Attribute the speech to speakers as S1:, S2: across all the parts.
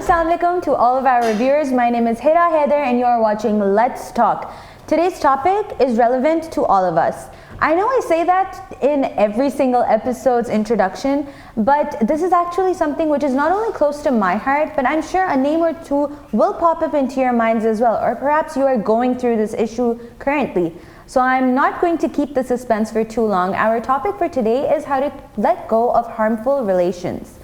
S1: Assalamu alaikum to all of our viewers. My name is Hira Hyder and you are watching Let's Talk. Today's topic is relevant to all of us. I know I say that in every single episode's introduction, but this is actually something which is not only close to my heart, but I'm sure a name or two will pop up into your minds as well, or perhaps you are going through this issue currently. So I'm not going to keep the suspense for too long. Our topic for today is how to let go of harmful relations.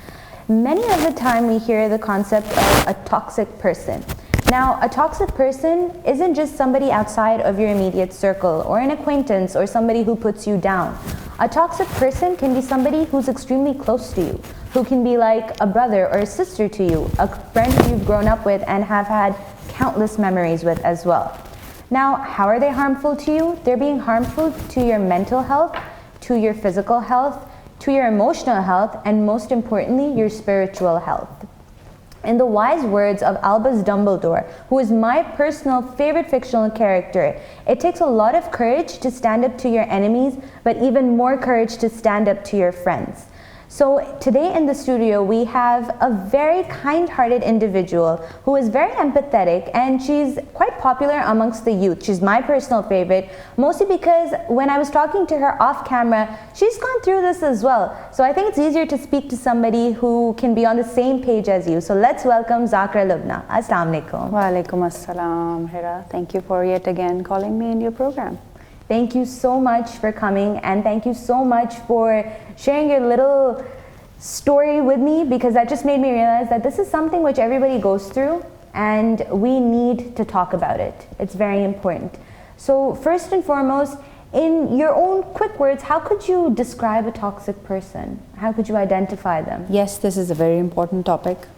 S1: Many of the time we hear the concept of a toxic person. Now, a toxic person isn't just somebody outside of your immediate circle or an acquaintance or somebody who puts you down. A toxic person can be somebody who's extremely close to you, who can be like a brother or a sister to you, a friend who you've grown up with and have had countless memories with as well. Now, how are they harmful to you? They're being harmful to your mental health, to your physical health, to your emotional health, and most importantly, your spiritual health. In the wise words of Albus Dumbledore, who is my personal favorite fictional character, it takes a lot of courage to stand up to your enemies, but even more courage to stand up to your friends. So today in the studio, we have a very kind-hearted individual who is very empathetic, and she's quite popular amongst the youth. She's my personal favorite, mostly because when I was talking to her off camera, she's gone through this as well. So I think it's easier to speak to somebody who can be on the same page as you. So let's welcome Zakra Lubna. Assalamu alaikum.
S2: Wa alaikum assalam, Hira. Thank you for yet again calling me in your program.
S1: Thank you so much for coming, and thank you so much for sharing your little story with me, because that just made me realize that this is something which everybody goes through and we need to talk about it. It's very important. So first and foremost, in your own quick words, how could you describe a toxic person? How could you identify them?
S2: Yes, this is a very important topic,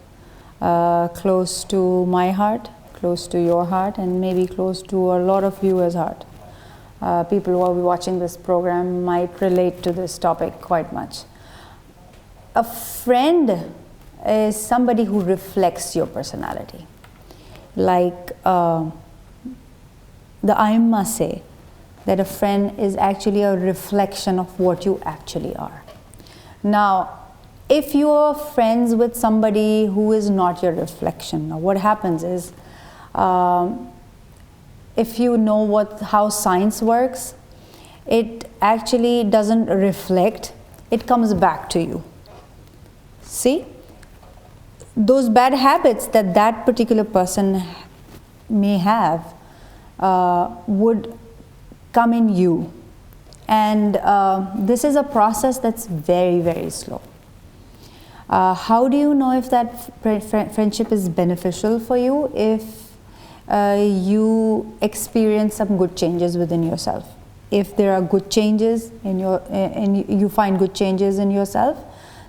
S2: close to my heart, close to your heart, and maybe close to a lot of viewers' heart. People who are watching this program might relate to this topic quite much. A friend is somebody who reflects your personality. Like the Aimma say that a friend is actually a reflection of what you actually are. Now, if you are friends with somebody who is not your reflection, now what happens is, if you know how science works, it actually doesn't reflect, it comes back to you. See, those bad habits that that particular person may have would come in you, and this is a process that's very, very slow. How do you know if that friendship is beneficial for you? If you experience some good changes within yourself. If there are good changes in you find good changes in yourself,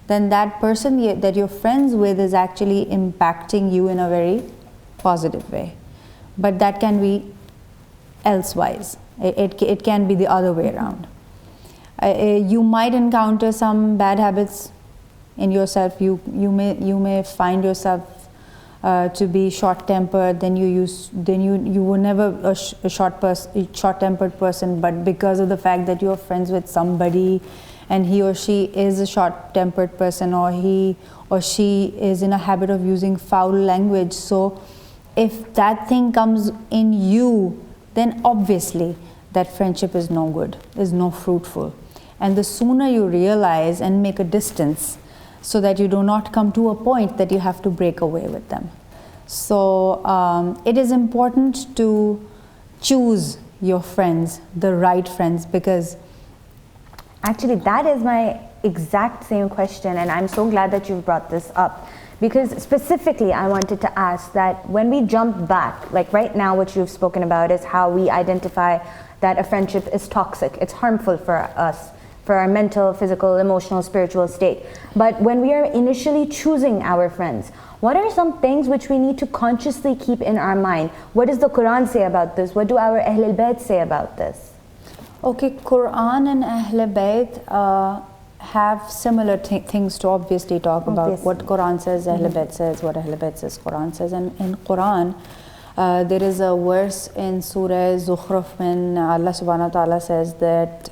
S2: then that person that you're friends with is actually impacting you in a very positive way. But that can be elsewise. It can be the other way around. You might encounter some bad habits in yourself. You may find yourself to be short-tempered. Then you were never a short-tempered person, but because of the fact that you're friends with somebody and he or she is a short-tempered person, or he or she is in a habit of using foul language, so if that thing comes in you, then obviously that friendship is no good, is no fruitful. And the sooner you realize and make a distance, so that you do not come to a point that you have to break away with them. So it is important to choose your friends, the right friends, because
S1: actually that is my exact same question, and I'm so glad that you've brought this up, because specifically I wanted to ask that when we jump back, like right now what you've spoken about is how we identify that a friendship is toxic, it's harmful for us, for our mental, physical, emotional, spiritual state. But when we are initially choosing our friends, what are some things which we need to consciously keep in our mind? What does the Quran say about this? What do our Ahlul Bayt say about this?
S2: Okay, Quran and Ahlul Bayt have similar things to obviously talk about. What Quran says, Ahlul Bayt says, what Ahlul Bayt says, Quran says. And in Quran, there is a verse in Surah Zukhruf when Allah subhanahu wa ta'ala says that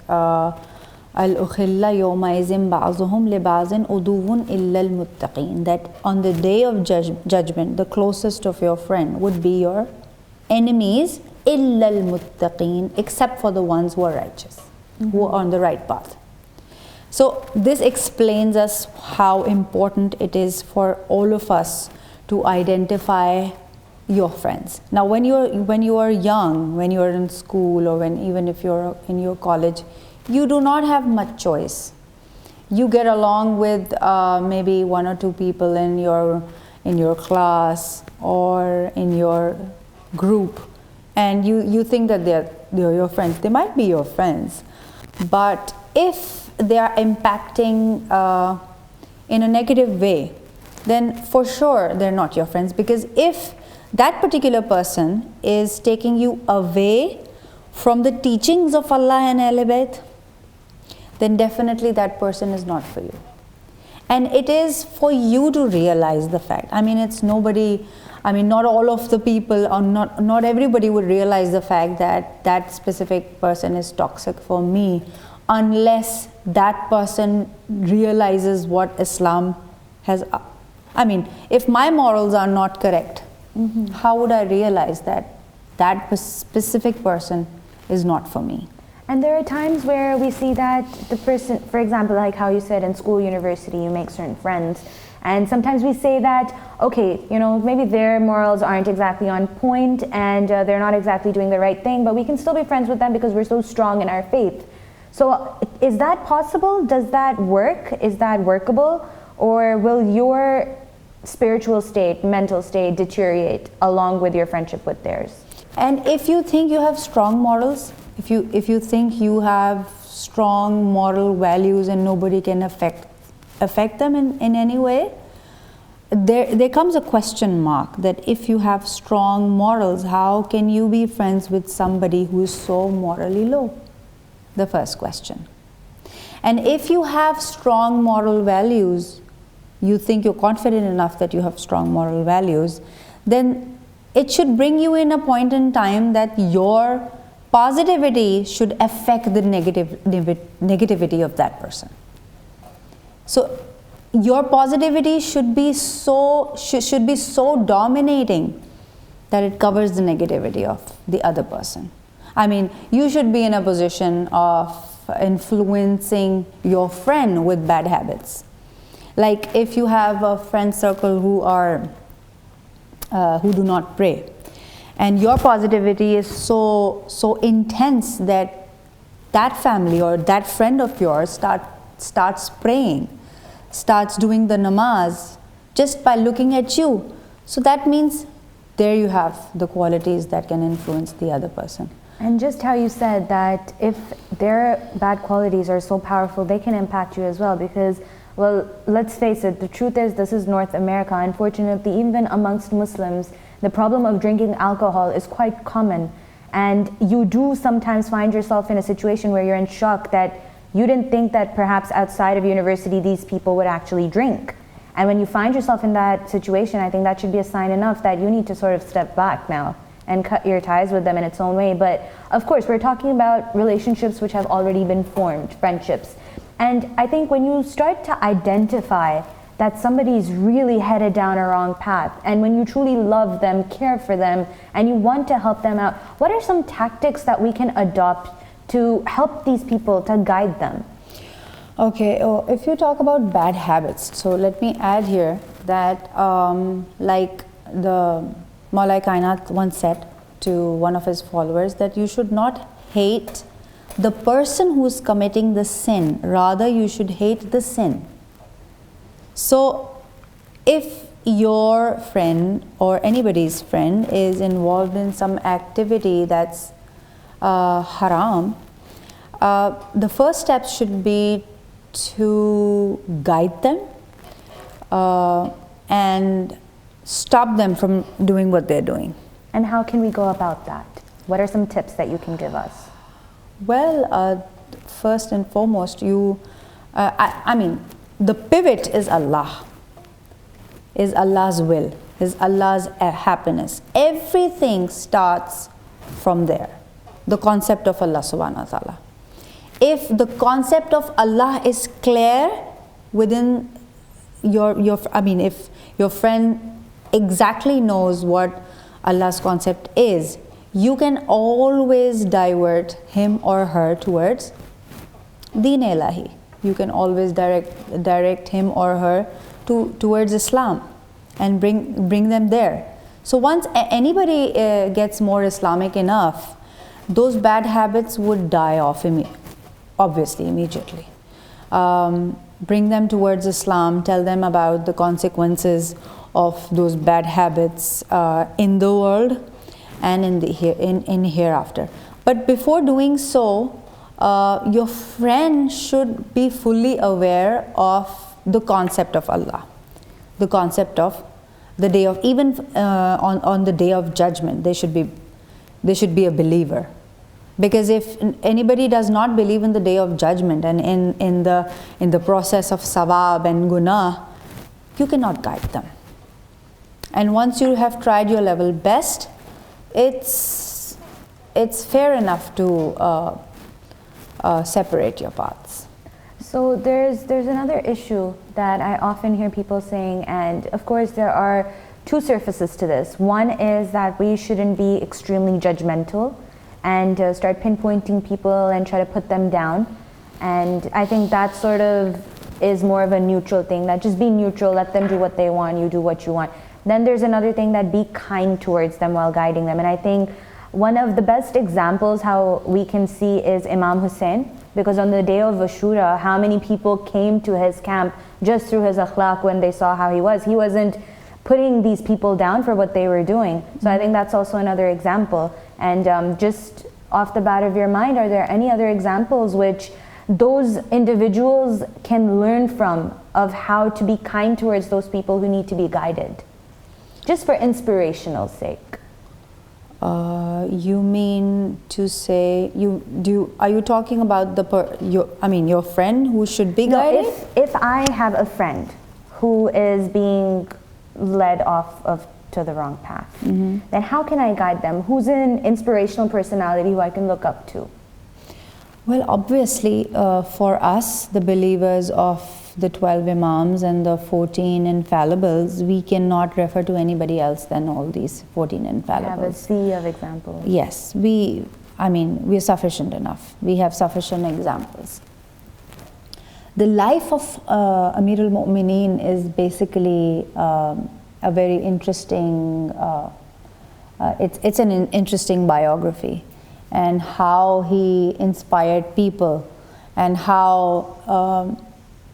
S2: Al-ukhilla yawmaizin ba'zuhum li ba'zin uduvun illa al-muttaqin. That on the day of judgment, the closest of your friend would be your enemies, illa al-muttaqin, except for the ones who are righteous, who are on the right path. So this explains us how important it is for all of us to identify your friends. Now when you are young, when you are in school, or even if you're in your college, you do not have much choice. You get along with maybe one or two people in your class or in your group, and you think that they're your friends. They might be your friends, but if they are impacting in a negative way, then for sure they're not your friends. Because if that particular person is taking you away from the teachings of Allah and Ahl Bayt, then definitely that person is not for you. And it is for you to realize the fact. I mean, it's nobody, I mean, not all of the people, or not everybody would realize the fact that that specific person is toxic for me, unless that person realizes what Islam has. I mean, if my morals are not correct, how would I realize that that specific person is not for me?
S1: And there are times where we see that the person, for example, like how you said in school, university, you make certain friends. And sometimes we say that, okay, you know, maybe their morals aren't exactly on point and they're not exactly doing the right thing, but we can still be friends with them because we're so strong in our faith. So is that possible? Does that work? Is that workable? Or will your spiritual state, mental state deteriorate along with your friendship with theirs?
S2: And if you think you have strong morals, if you think you have strong moral values and nobody can affect them in any way, there comes a question mark that if you have strong morals, how can you be friends with somebody who is so morally low? The first question. And if you have strong moral values, you think you're confident enough that you have strong moral values, then it should bring you in a point in time that your positivity should affect the negativity of that person. So your positivity should be so dominating that it covers the negativity of the other person. I mean, you should be in a position of influencing your friend with bad habits. Like if you have a friend circle who do not pray, and your positivity is so intense that that family or that friend of yours starts praying, starts doing the namaz just by looking at you. So that means there you have the qualities that can influence the other person.
S1: And just how you said that if their bad qualities are so powerful, they can impact you as well. Because, well, let's face it, the truth is this is North America. Unfortunately, even amongst Muslims, the problem of drinking alcohol is quite common. And you do sometimes find yourself in a situation where you're in shock that you didn't think that perhaps outside of university these people would actually drink. And when you find yourself in that situation, I think that should be a sign enough that you need to sort of step back now and cut your ties with them in its own way. But of course, we're talking about relationships which have already been formed, friendships. And I think when you start to identify that somebody's really headed down a wrong path, and when you truly love them, care for them, and you want to help them out, what are some tactics that we can adopt to help these people, to guide them?
S2: Okay, if you talk about bad habits, so let me add here that like the Maulai Kainat once said to one of his followers that you should not hate the person who's committing the sin, rather you should hate the sin. So if your friend or anybody's friend is involved in some activity that's haram, the first step should be to guide them and stop them from doing what they're doing.
S1: And how can we go about that? What are some tips that you can give us?
S2: Well, first and foremost, I mean, the pivot is Allah, is Allah's will, is Allah's happiness. Everything starts from there, the concept of Allah subhanahu wa ta'ala. if the concept of Allah is clear within if your friend exactly knows what Allah's concept is, you can always divert him or her towards Deen Ilahi. You can always direct him or her towards Islam and bring them there. So once anybody gets more Islamic enough, those bad habits would die off immediately. Bring them towards Islam, tell them about the consequences of those bad habits in the world and in hereafter. But before doing so, your friend should be fully aware of the concept of Allah, the concept of the day of, even on the day of judgment, they should be a believer. Because if anybody does not believe in the day of judgment and in the process of sawab and gunah, you cannot guide them. And once you have tried your level best, it's fair enough to separate your paths.
S1: So there's another issue that I often hear people saying, and of course there are two surfaces to this. One is that we shouldn't be extremely judgmental and start pinpointing people and try to put them down. And I think that sort of is more of a neutral thing, that just be neutral, let them do what they want, you do what you want. Then there's another thing, that be kind towards them while guiding them. And I think one of the best examples how we can see is Imam Hussein, because on the day of Ashura, how many people came to his camp just through his akhlaq when they saw how he was. He wasn't putting these people down for what they were doing. So I think that's also another example. And just off the bat of your mind, are there any other examples which those individuals can learn from, of how to be kind towards those people who need to be guided, just for inspirational sake?
S2: You mean to say, are you talking about your friend who should be guided?
S1: No, if I have a friend who is being led off to the wrong path, then how can I guide them? Who's an inspirational personality who I can look up to?
S2: Well, obviously, for us, the believers of the 12 Imams and the 14 infallibles, we cannot refer to anybody else than all these 14 infallibles.
S1: We have a sea of examples.
S2: Yes, we are sufficient enough. We have sufficient examples. The life of Amir al-Mu'mineen is basically a very interesting, it's an interesting biography, and how he inspired people, and how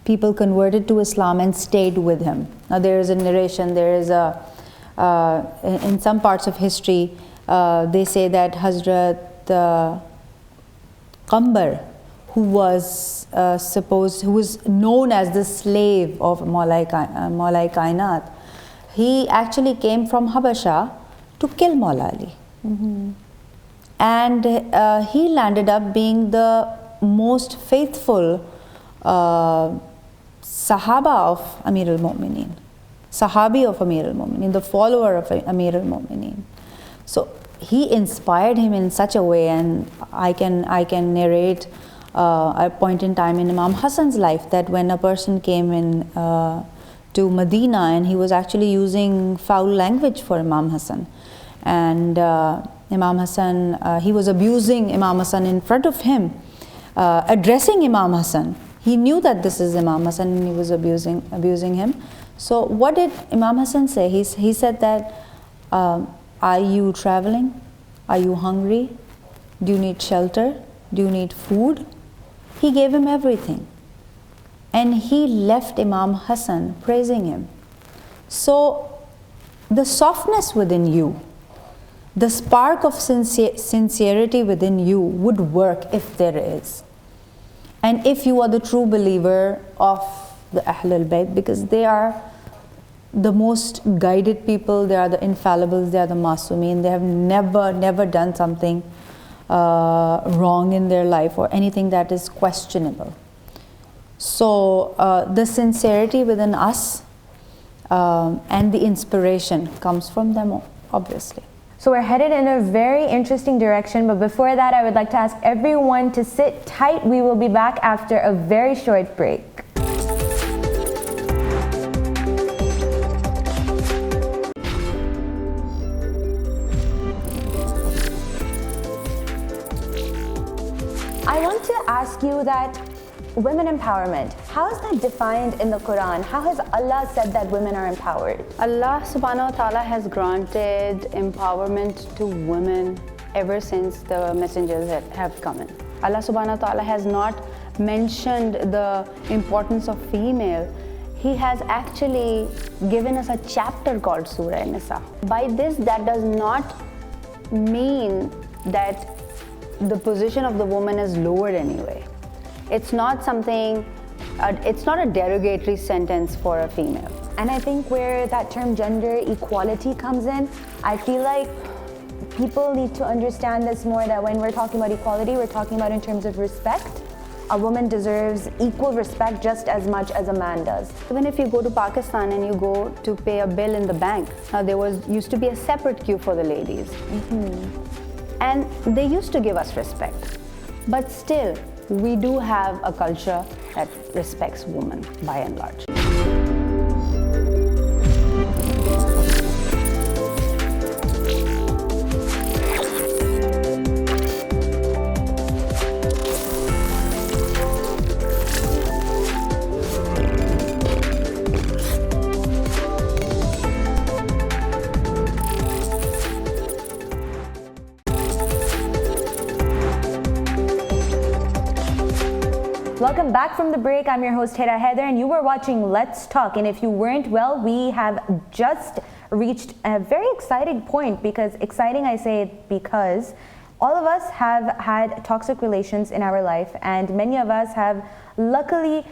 S2: people converted to Islam and stayed with him. Now there is a narration, there is in some parts of history, they say that Hazrat Qambar, who was known as the slave of Maulai Kainat, he actually came from Habasha to kill Maula Ali. And he landed up being the most faithful Sahaba of Amir al-Mu'mineen, Sahabi of Amir al-Mu'mineen, the follower of Amir al-Mu'mineen. So he inspired him in such a way, and I can narrate a point in time in Imam Hassan's life, that when a person came in to Medina, and he was actually using foul language for Imam Hassan, and Imam Hassan, he was abusing Imam Hassan in front of him, addressing Imam Hassan. He knew that this is Imam Hassan, and he was abusing him. So what did Imam Hassan say? He said that, are you traveling? Are you hungry? Do you need shelter? Do you need food? He gave him everything. And he left Imam Hassan praising him. So the softness within you, the spark of sincerity within you would work if there is. And if you are the true believer of the Ahlul Bayt, because they are the most guided people, they are the infallibles, they are the Masumeen, they have never done something wrong in their life or anything that is questionable. So the sincerity within us and the inspiration comes from them, obviously.
S1: So we're headed in a very interesting direction, but before that, I would like to ask everyone to sit tight. We will be back after a very short break. I want to ask you that women empowerment, how is that defined in the Quran? How has Allah said that women are empowered?
S3: Allah subhanahu wa ta'ala has granted empowerment to women ever since the messengers have come in. Allah subhanahu wa ta'ala has not mentioned the importance of female. He has actually given us a chapter called Surah Nisa. By this, that does not mean that the position of the woman is lowered anyway. It's not something, it's not a derogatory sentence for a female.
S1: And I think where that term gender equality comes in, I feel like people need to understand this more, that when we're talking about equality, we're talking about in terms of respect. A woman deserves equal respect just as much as a man does.
S3: Even if you go to Pakistan and you go to pay a bill in the bank, now there used to be a separate queue for the ladies. And they used to give us respect. But still, we do have a culture that respects women by and large.
S1: Welcome back from the break. I'm your host Hira Hyder and you were watching Let's Talk. And if you weren't, well, we have just reached a very exciting point. Because exciting, I say it because all of us have had toxic relations in our life, and many of us have luckily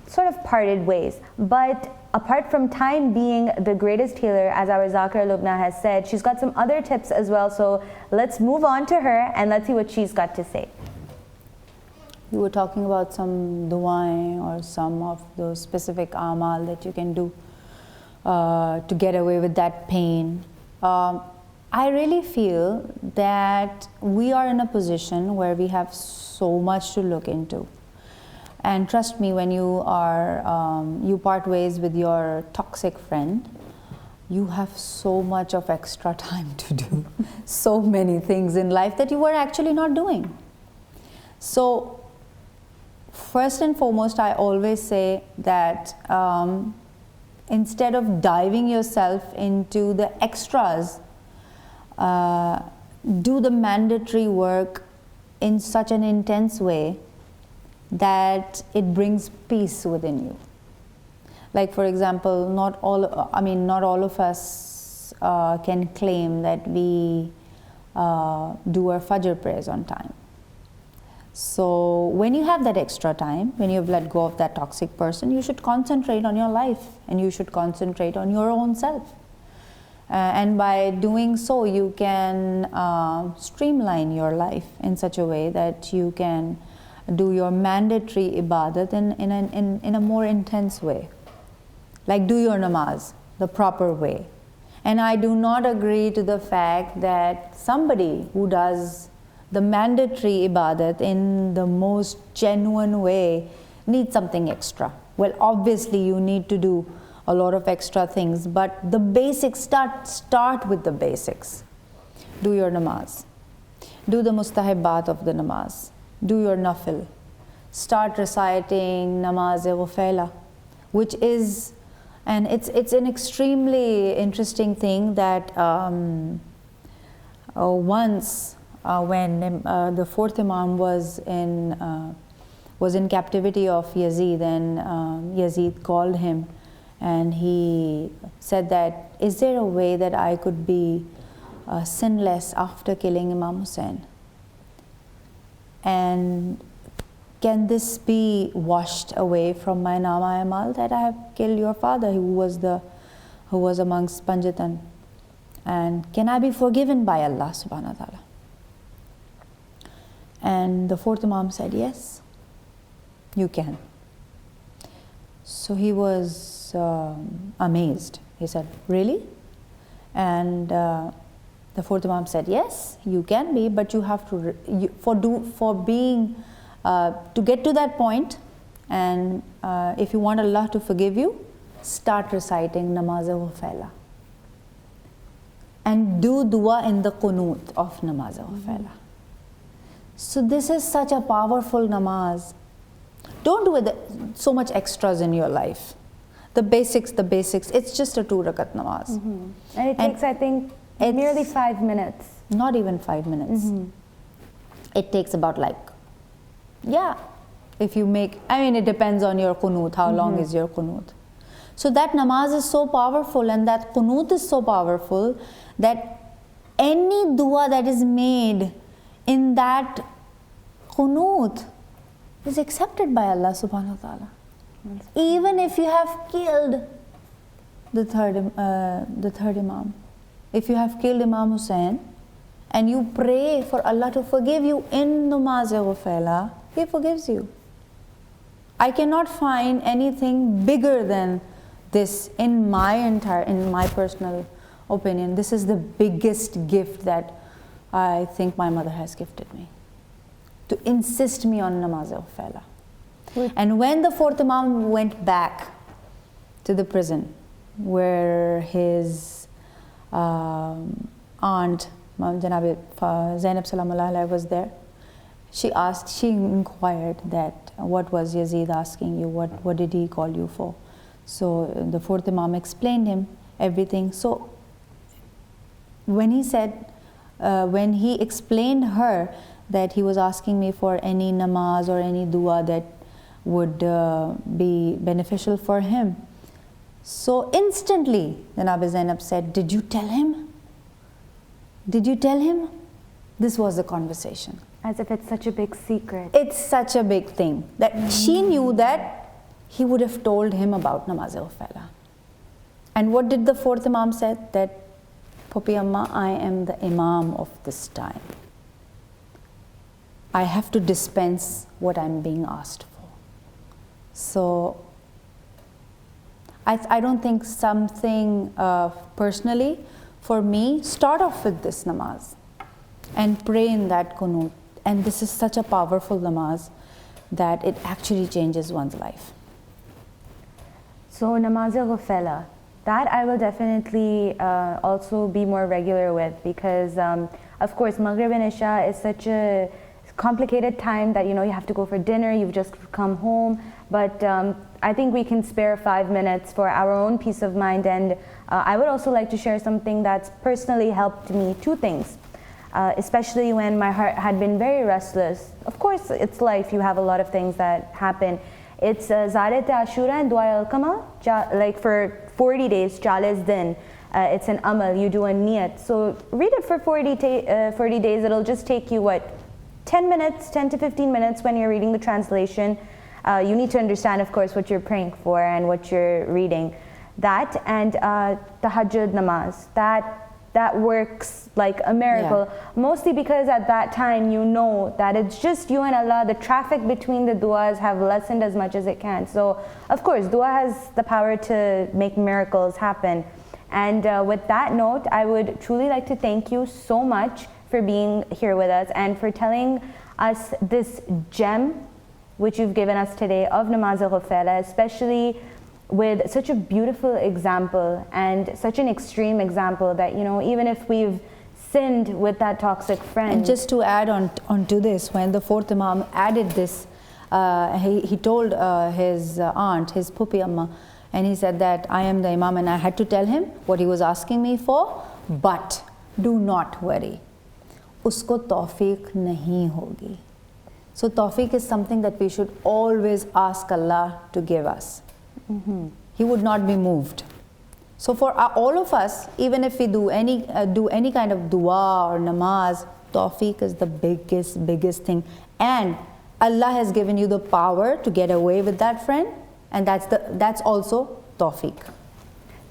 S1: sort of parted ways. But apart from time being the greatest healer, as our Zakir Lubna has said, she's got some other tips as well. So let's move on to her and let's see what she's got to say.
S2: You were talking about some du'ain or some of those specific amal that you can do to get away with that pain. I really feel that we are in a position where we have so much to look into. And trust me, when you part ways with your toxic friend, you have so much of extra time to do so many things in life that you were actually not doing. So, first and foremost, I always say that instead of diving yourself into the extras, do the mandatory work in such an intense way that it brings peace within you. Like, for example, not all of us can claim that we do our Fajr prayers on time. So when you have that extra time, when you've let go of that toxic person, you should concentrate on your life and you should concentrate on your own self. And by doing so, you can streamline your life in such a way that you can do your mandatory ibadat in a more intense way. Like, do your namaz the proper way. And I do not agree to the fact that somebody who does the mandatory ibadat in the most genuine way needs something extra. Well, obviously you need to do a lot of extra things, but the basics, start with the basics. Do your namaz. Do the mustahibat of the namaz. Do your nafil. Start reciting namaz-e-ghufayla, which is, and it's an extremely interesting thing that once when the fourth Imam was in captivity of Yazid, and Yazid called him and he said that, is there a way that I could be sinless after killing Imam Hussein? And can this be washed away from my nama amal that I have killed your father who was amongst Panjatan? And can I be forgiven by Allah subhanahu wa ta'ala? And the fourth Imam said, yes, you can. So he was amazed. He said, really? And The fourth Imam said, yes, you can be, but you have to, to get to that point, and if you want Allah to forgive you, start reciting namaz-e-ghufayla. And do dua in the qunut of namaz-e-ghufayla. So this is such a powerful namaz. Don't do it so much extras in your life. The basics, it's just a 2 rakat namaz.
S1: And it takes, I think, nearly 5 minutes.
S2: Not even 5 minutes. It takes about if you make, it depends on your qunut, how long is your qunut. So that namaz is so powerful, and that qunut is so powerful, that any dua that is made in that qunut is accepted by Allah subhanahu wa ta'ala. Even if you have killed the third Imam. If you have killed Imam Hussain and you pray for Allah to forgive you in namaz-e-ghufayla, He forgives you. I cannot find anything bigger than this in my personal opinion. This is the biggest gift that I think my mother has gifted me, to insist me on namaz-e-ghufayla. And when the fourth Imam went back to the prison where his aunt, Janab Zainab Salamullah Alaiha, was there, she inquired that, what was Yazid asking you, what did he call you for? So the fourth Imam explained him everything. So when he explained her that he was asking me for any namaz or any dua that would be beneficial for him, so instantly Janab Zainab said, did you tell him? Did you tell him? This was the conversation.
S1: As if it's such a big secret.
S2: It's such a big thing that she knew that he would have told him about namaz-e-ghufayla. And what did the fourth Imam said? That, Phopi Amma, I am the Imam of this time. I have to dispense what I'm being asked for. So I don't think something personally, for me, start off with this namaz and pray in that qunut. And this is such a powerful namaz that it actually changes one's life.
S1: So namaz-e-ghufayla, that I will definitely also be more regular with, because of course Maghrib and Isha is such a complicated time that you have to go for dinner, you've just come home, but I think we can spare 5 minutes for our own peace of mind. And I would also like to share something that's personally helped me. 2 things, especially when my heart had been very restless. Of course, it's life, you have a lot of things that happen. It's Zaret Ashura and Dua al-Kamal, like for 40 days, 40 din. It's an amal, you do a niyat. So read it for 40 days, it'll just take you 10 minutes, 10 to 15 minutes when you're reading the translation. You need to understand, of course, what you're praying for and what you're reading. That and tahajjud namaz, that works like a miracle. Mostly because at that time you know that it's just you and Allah. The traffic between the duas have lessened as much as it can. So of course dua has the power to make miracles happen. And with that note, I would truly like to thank you so much for being here with us and for telling us this gem which you've given us today of namaz-e-ghufayla, especially with such a beautiful example and such an extreme example that even if we've sinned with that toxic friend.
S2: And just to add on to this, when the fourth Imam added this, he told his aunt, his Phopi Amma, and he said that I am the Imam and I had to tell him what he was asking me for, but do not worry, usko tawfiq nahi hogi. So tawfiq is something that we should always ask Allah to give us. He would not be moved. So for all of us, even if we do any kind of dua or namaz, tawfiq is the biggest thing. And Allah has given you the power to get away with that friend, and that's also tawfiq.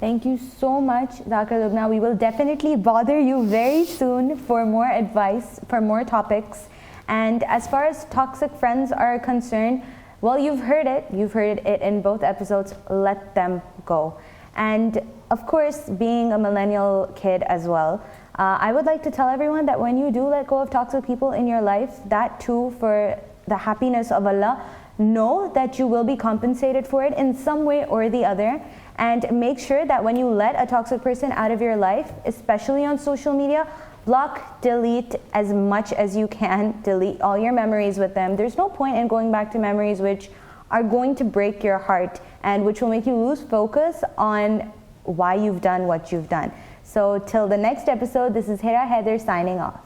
S1: Thank you so much, Dr. Lubna. We will definitely bother you very soon for more advice, for more topics. And as far as toxic friends are concerned, well, you've heard it in both episodes. Let them go. And of course, being a millennial kid as well, I would like to tell everyone that when you do let go of toxic people in your life, that too for the happiness of Allah, know that you will be compensated for it in some way or the other. And make sure that when you let a toxic person out of your life, especially on social media, block, delete as much as you can. Delete all your memories with them. There's no point in going back to memories which are going to break your heart and which will make you lose focus on why you've done what you've done. So till the next episode, this is Hira Hyder signing off.